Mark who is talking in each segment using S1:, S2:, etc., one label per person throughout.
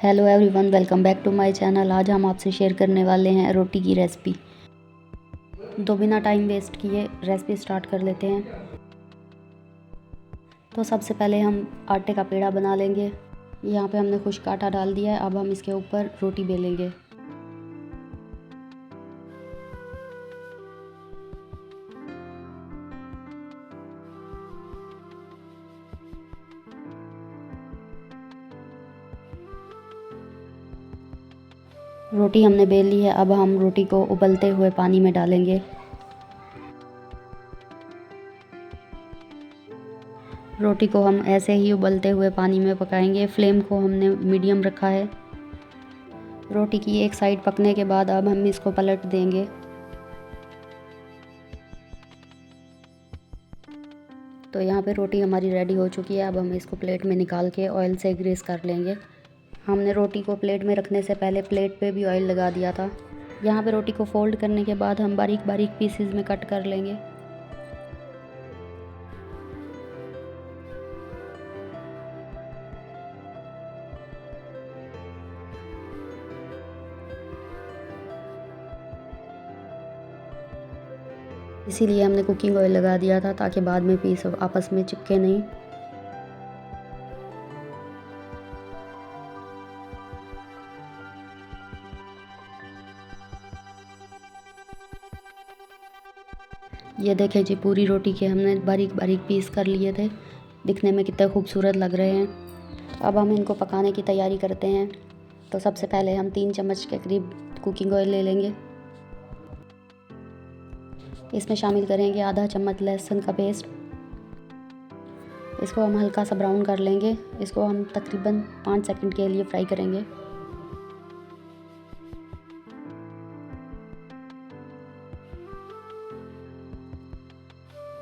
S1: Hello everyone, welcome back to my channel. आज हम आपसे शेयर करने वाले हैं रोटी की रेसिपी। तो बिना टाइम वेस्ट किए रेसिपी स्टार्ट कर लेते हैं। तो सबसे पहले हम आटे का पेड़ा बना लेंगे। यहाँ पे हमने खुश्क आटा डाल दिया है। अब हम इसके ऊपर रोटी बेलेंगे। रोटी हमने बेल ली है। अब हम रोटी को उबलते हुए पानी में डालेंगे। रोटी को हम ऐसे ही उबलते हुए पानी में पकाएंगे। फ्लेम को हमने मीडियम रखा है। रोटी की एक साइड पकने के बाद अब हम इसको पलट देंगे। तो यहाँ पे रोटी हमारी रेडी हो चुकी है। अब हम इसको प्लेट में निकाल के ऑयल से ग्रीस कर लेंगे। हमने रोटी को प्लेट में रखने से पहले प्लेट पे भी ऑयल लगा दिया था। यहाँ पे रोटी को फोल्ड करने के बाद हम बारीक बारीक पीसेस में कट कर लेंगे। इसीलिए हमने कुकिंग ऑयल लगा दिया था ताकि बाद में पीस आपस में चिपके नहीं। ये देखें जी, पूरी रोटी के हमने बारीक बारीक पीस कर लिए थे। दिखने में कितने खूबसूरत लग रहे हैं। अब हम इनको पकाने की तैयारी करते हैं। तो सबसे पहले हम 3 चम्मच के करीब कुकिंग ऑयल ले लेंगे। इसमें शामिल करेंगे आधा चम्मच लहसुन का पेस्ट। इसको हम हल्का सा ब्राउन कर लेंगे। इसको हम तकरीबन 5 सेकंड के लिए फ्राई करेंगे।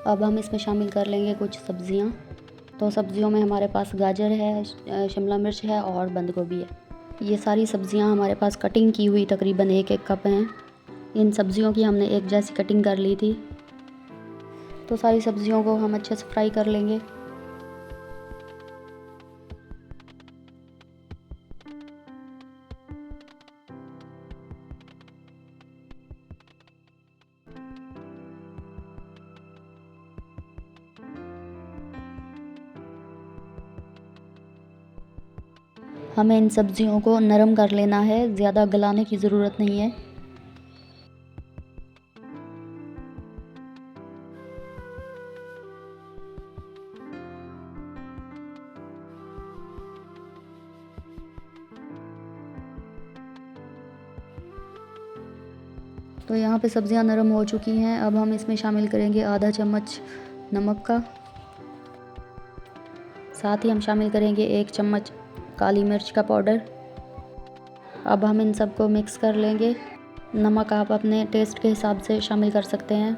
S1: अब हम इसमें शामिल कर लेंगे कुछ सब्जियां। तो सब्जियों में हमारे पास गाजर है, शिमला मिर्च है और बंद गोभी है। ये सारी सब्जियां हमारे पास कटिंग की हुई तकरीबन 1-1 कप हैं। इन सब्जियों की हमने एक जैसी कटिंग कर ली थी। तो सारी सब्जियों को हम अच्छे से फ्राई कर लेंगे। हमें इन सब्जियों को नरम कर लेना है, ज़्यादा गलाने की ज़रूरत नहीं है। तो यहाँ पे सब्जियाँ नरम हो चुकी हैं। अब हम इसमें शामिल करेंगे आधा चम्मच नमक का। साथ ही हम शामिल करेंगे 1 चम्मच काली मिर्च का पाउडर। अब हम इन सबको मिक्स कर लेंगे। नमक आप अपने टेस्ट के हिसाब से शामिल कर सकते हैं।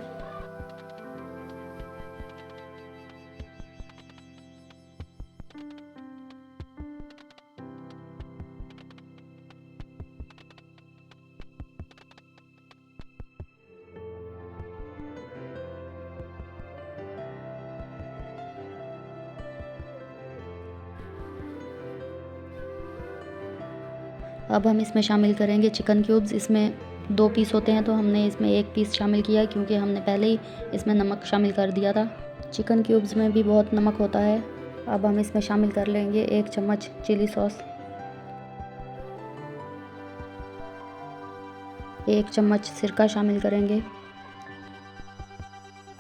S1: अब हम इसमें शामिल करेंगे चिकन क्यूब्स। इसमें 2 पीस होते हैं, तो हमने इसमें 1 पीस शामिल किया है क्योंकि हमने पहले ही इसमें नमक शामिल कर दिया था। चिकन क्यूब्स में भी बहुत नमक होता है। अब हम इसमें शामिल कर लेंगे 1 चम्मच चिली सॉस, 1 चम्मच सिरका शामिल करेंगे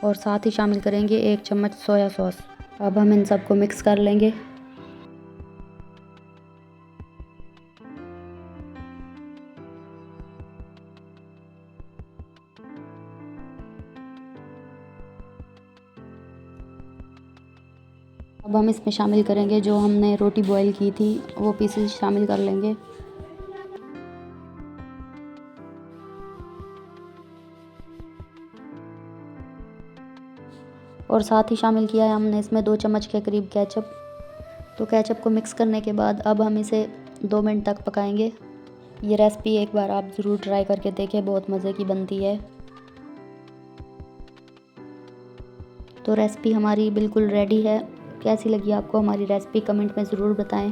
S1: और साथ ही शामिल करेंगे 1 चम्मच सोया सॉस। अब हम इन सबको मिक्स कर लेंगे। अब हम इसमें शामिल करेंगे जो हमने रोटी बॉईल की थी, वो पीसेस शामिल कर लेंगे। और साथ ही शामिल किया है हमने इसमें 2 चम्मच के करीब केचप। तो केचप को मिक्स करने के बाद अब हम इसे 2 मिनट तक पकाएंगे। ये रेसिपी एक बार आप ज़रूर ट्राई करके देखें, बहुत मज़े की बनती है। तो रेसिपी हमारी बिल्कुल रेडी है। कैसी लगी आपको हमारी रेसिपी, कमेंट में ज़रूर बताएं।